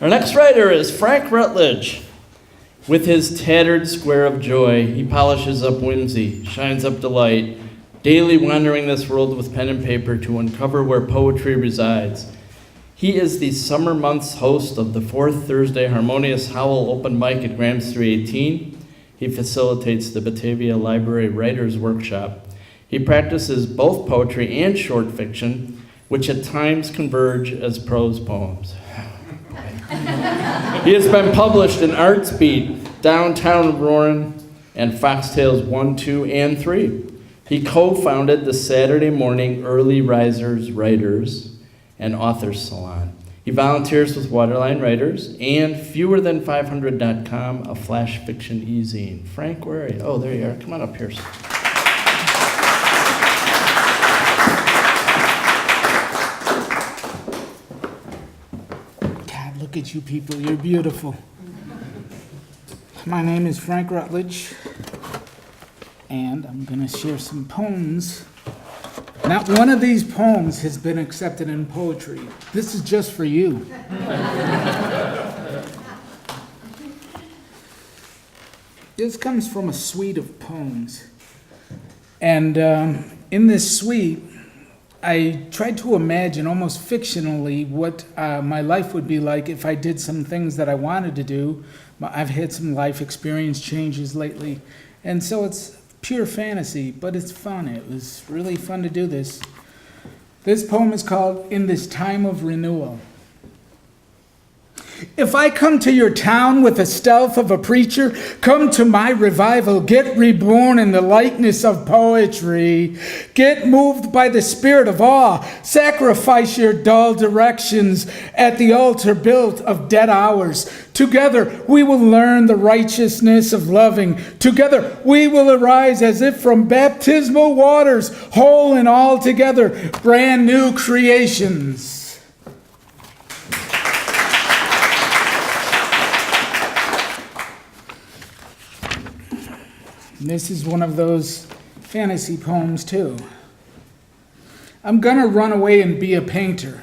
Our next writer is Frank Rutledge. With his tattered square of joy, he polishes up whimsy, shines up delight, daily wandering this world with pen and paper to uncover where poetry resides. He is the summer months host of the fourth Thursday Harmonious Howl Open Mic at Grams 318. He facilitates the Batavia Library Writers Workshop. He practices both poetry and short fiction, which at times converge as prose poems. He has been published in Arts Beat, Downtown Roarin', and Foxtails 1, 2, and 3. He co-founded the Saturday Morning Early Risers Writers and Authors Salon. He volunteers with Waterline Writers and fewerthan500.com, a flash fiction e-zine. Frank, where are you? Oh, there you are. Come on up here. God, look at you people. You're beautiful. My name is Frank Rutledge, and I'm going to share some poems. Not one of these poems has been accepted in poetry. This is just for you. This comes from a suite of poems. And in this suite, I tried to imagine almost fictionally what my life would be like if I did some things that I wanted to do. I've had some life experience changes lately, and so it's pure fantasy, but it's fun. It was really fun to do this. This poem is called In This Time of Renewal. If I come to your town with the stealth of a preacher, come to my revival, get reborn in the likeness of poetry, get moved by the spirit of awe, sacrifice your dull directions at the altar built of dead hours. Together we will learn the righteousness of loving. Together we will arise as if from baptismal waters, whole and all together, brand new creations. This is one of those fantasy poems, too. I'm gonna run away and be a painter.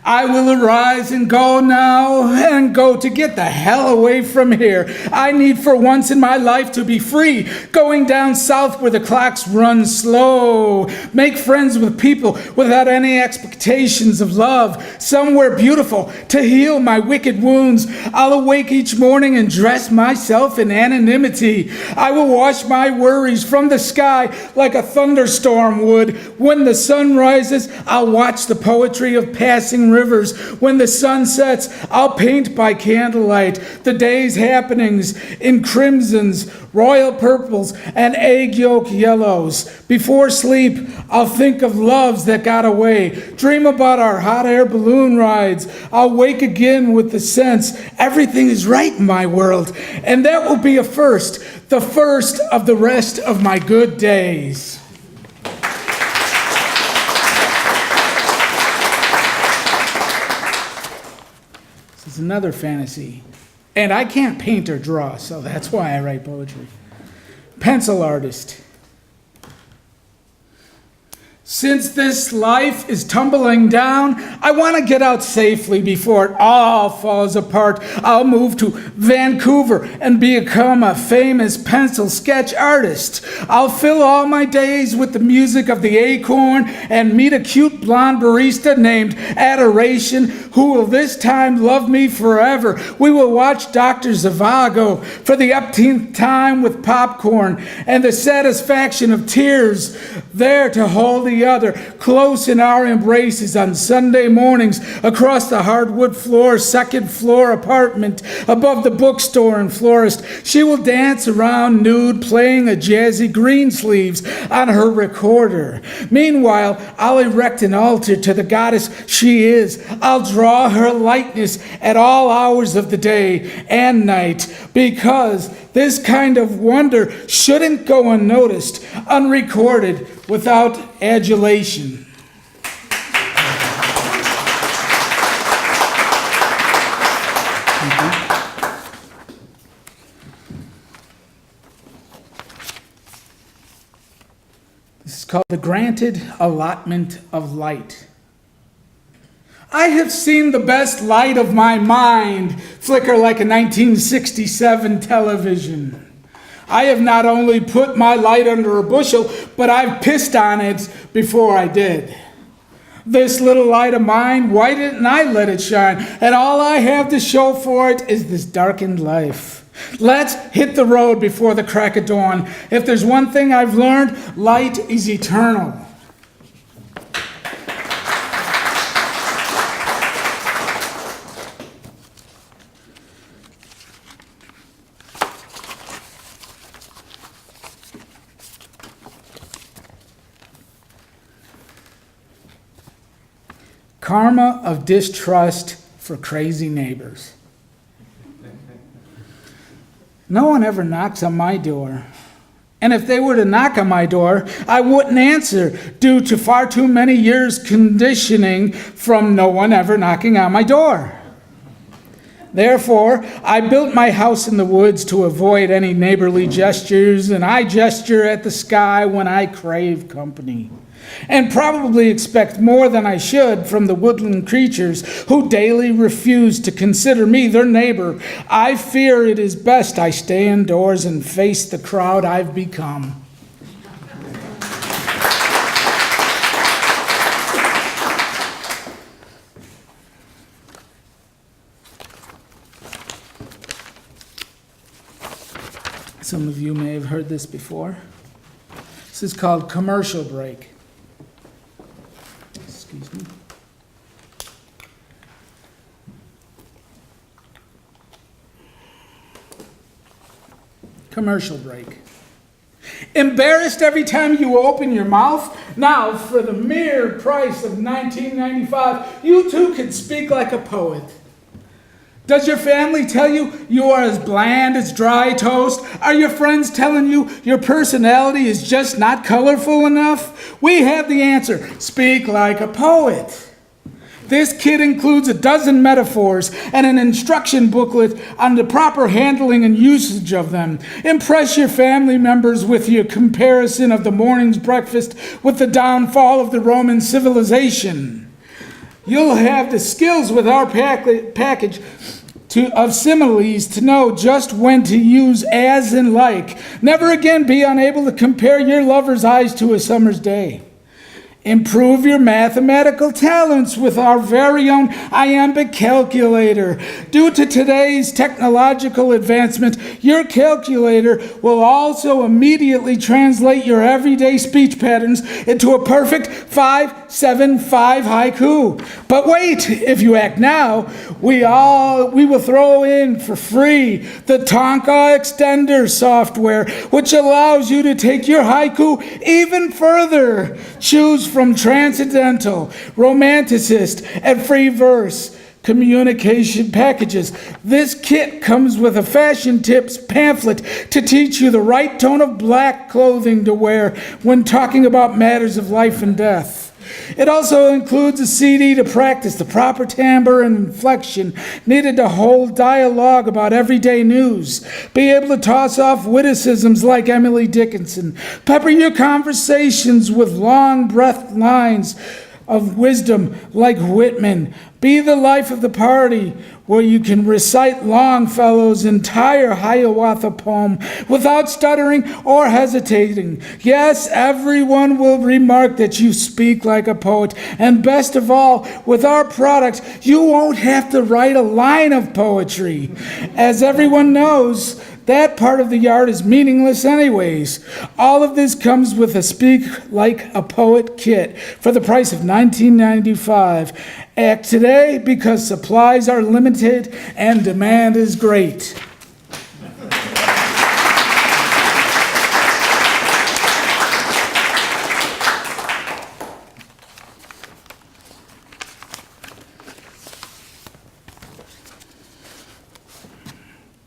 I will arise and go now, and go to get the hell away from here. I need for once in my life to be free, going down south where the clocks run slow. Make friends with people without any expectations of love. Somewhere beautiful to heal my wicked wounds. I'll awake each morning and dress myself in anonymity. I will wash my worries from the sky like a thunderstorm would. When the sun rises, I'll watch the poetry of passing rivers. When the sun sets, I'll paint by candlelight the day's happenings in crimsons, royal purples, and egg yolk yellows. Before sleep, I'll think of loves that got away. Dream about our hot air balloon rides. I'll wake again with the sense everything is right in my world. And that will be a first, the first of the rest of my good days. This is another fantasy. And I can't paint or draw, so that's why I write poetry. Pencil artist. Since this life is tumbling down, I want to get out safely before it all falls apart. I'll move to Vancouver and become a famous pencil sketch artist. I'll fill all my days with the music of the acorn and meet a cute blonde barista named Adoration, who will this time love me forever. We will watch Dr. Zhivago for the upteenth time with popcorn and the satisfaction of tears, there to hold the other close in our embraces on Sunday mornings across the hardwood floor, second floor apartment above the bookstore and florist. She will dance around nude, playing a jazzy Greensleeves on her recorder. Meanwhile, I'll erect an altar to the goddess she is. I'll draw her likeness at all hours of the day and night, because this kind of wonder shouldn't go unnoticed, unrecorded, without adulation. This is called The Granted Allotment of Light. I have seen the best light of my mind flicker like a 1967 television. I have not only put my light under a bushel, but I've pissed on it before I did. This little light of mine, why didn't I let it shine? And all I have to show for it is this darkened life. Let's hit the road before the crack of dawn. If there's one thing I've learned, light is eternal. Karma of distrust for crazy neighbors. No one ever knocks on my door. And if they were to knock on my door, I wouldn't answer due to far too many years conditioning from no one ever knocking on my door. Therefore, I built my house in the woods to avoid any neighborly gestures, and I gesture at the sky when I crave company, and probably expect more than I should from the woodland creatures who daily refuse to consider me their neighbor. I fear it is best I stay indoors and face the crowd I've become. Some of you may have heard this before. This is called commercial break. Excuse me. Commercial break. Embarrassed every time you open your mouth? Now, for the mere price of $19.95, you too can speak like a poet. Does your family tell you you are as bland as dry toast? Are your friends telling you your personality is just not colorful enough? We have the answer. Speak like a poet. This kit includes a dozen metaphors and an instruction booklet on the proper handling and usage of them. Impress your family members with your comparison of the morning's breakfast with the downfall of the Roman civilization. You'll have the skills with our package of similes to know just when to use as and like. Never again be unable to compare your lover's eyes to a summer's day. Improve your mathematical talents with our very own iambic calculator. Due to today's technological advancement, your calculator will also immediately translate your everyday speech patterns into a perfect 5-7-5 haiku. But wait, if you act now, we will throw in for free the Tonka Extender software, which allows you to take your haiku even further. Choose from transcendental, romanticist, and free verse communication packages. This kit comes with a fashion tips pamphlet to teach you the right tone of black clothing to wear when talking about matters of life and death. It also includes a CD to practice the proper timbre and inflection needed to hold dialogue about everyday news. Be able to toss off witticisms like Emily Dickinson. Pepper your conversations with long breathed lines of wisdom like Whitman. Be the life of the party, where you can recite Longfellow's entire Hiawatha poem without stuttering or hesitating. Yes, everyone will remark that you speak like a poet. And best of all, with our product, you won't have to write a line of poetry. As everyone knows, that part of the art is meaningless anyways. All of this comes with a Speak Like a Poet kit for the price of $19.95. Act today because supplies are limited and demand is great.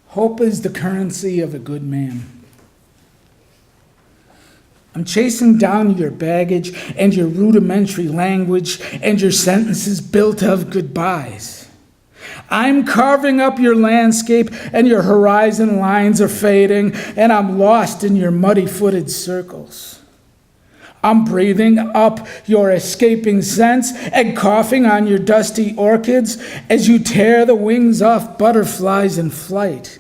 Hope is the currency of a good man. I'm chasing down your baggage and your rudimentary language and your sentences built of goodbyes. I'm carving up your landscape and your horizon lines are fading, and I'm lost in your muddy-footed circles. I'm breathing up your escaping scents and coughing on your dusty orchids as you tear the wings off butterflies in flight.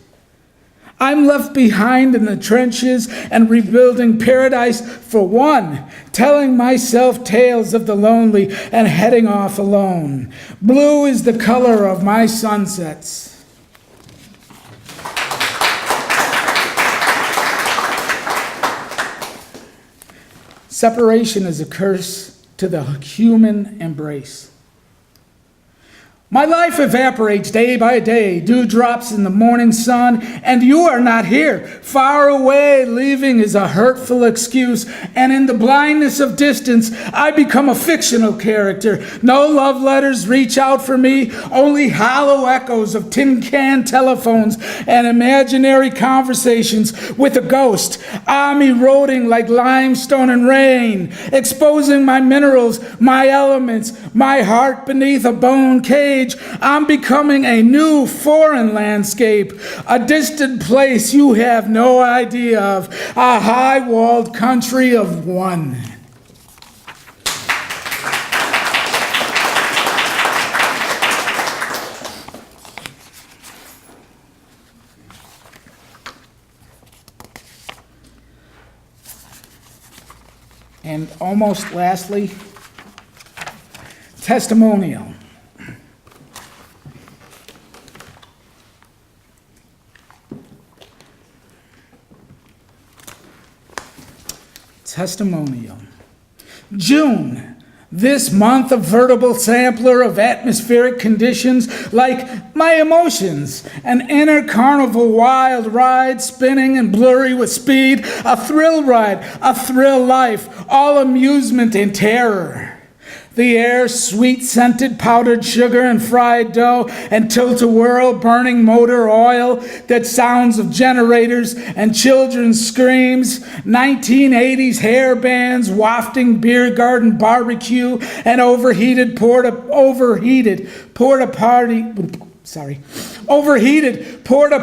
I'm left behind in the trenches and rebuilding paradise for one, telling myself tales of the lonely and heading off alone. Blue is the color of my sunsets. Separation is a curse to the human embrace. My life evaporates day by day, dewdrops in the morning sun, and you are not here. Far away, leaving is a hurtful excuse, and in the blindness of distance, I become a fictional character. No love letters reach out for me, only hollow echoes of tin can telephones and imaginary conversations with a ghost. I'm eroding like limestone and rain, exposing my minerals, my elements, my heart beneath a bone cage. I'm becoming a new foreign landscape, a distant place you have no idea of, a high-walled country of one. And almost lastly, testimonial. Testimonial. June, this month a veritable sampler of atmospheric conditions like my emotions, an inner carnival wild ride spinning and blurry with speed, a thrill ride, a thrill life, all amusement and terror. The air, sweet-scented powdered sugar and fried dough and tilt-a-whirl burning motor oil that sounds of generators and children's screams, 1980s hair bands wafting beer garden barbecue and overheated porta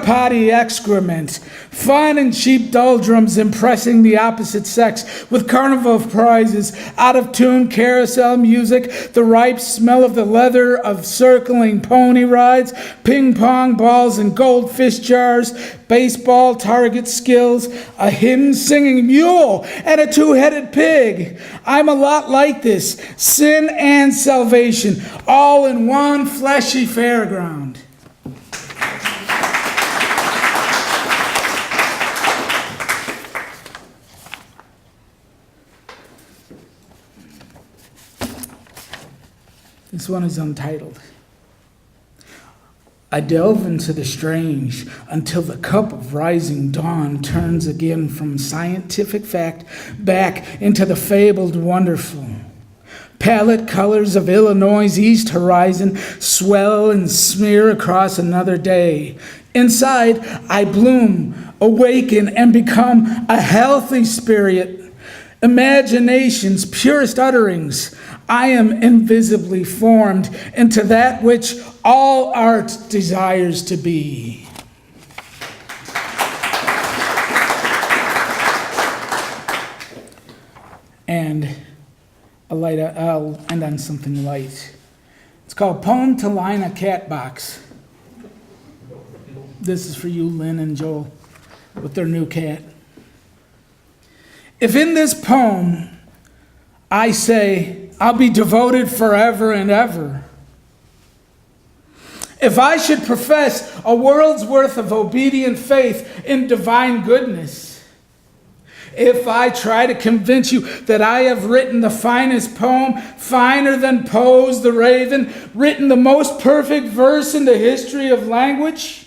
potty excrement, fun and cheap doldrums impressing the opposite sex with carnival prizes, out-of-tune carousel music, the ripe smell of the leather of circling pony rides, ping-pong balls and goldfish jars, baseball target skills, a hymn-singing mule, and a two-headed pig. I'm a lot like this, sin and salvation, all in one fleshy fairground. This one is untitled. I delve into the strange until the cup of rising dawn turns again from scientific fact back into the fabled wonderful. Palette colors of Illinois' east horizon swell and smear across another day. Inside, I bloom, awaken, and become a healthy spirit. Imagination's purest utterings. I am invisibly formed into that which all art desires to be. And I'll end on something light. It's called Poem to Line a Cat Box. This is for you, Lynn and Joel, with their new cat. If in this poem I say, I'll be devoted forever and ever, if I should profess a world's worth of obedient faith in divine goodness, if I try to convince you that I have written the finest poem, finer than Poe's The Raven, written the most perfect verse in the history of language,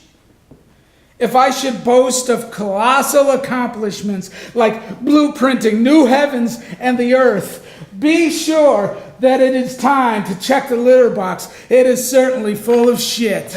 if I should boast of colossal accomplishments like blueprinting new heavens and the earth, be sure that it is time to check the litter box. It is certainly full of shit.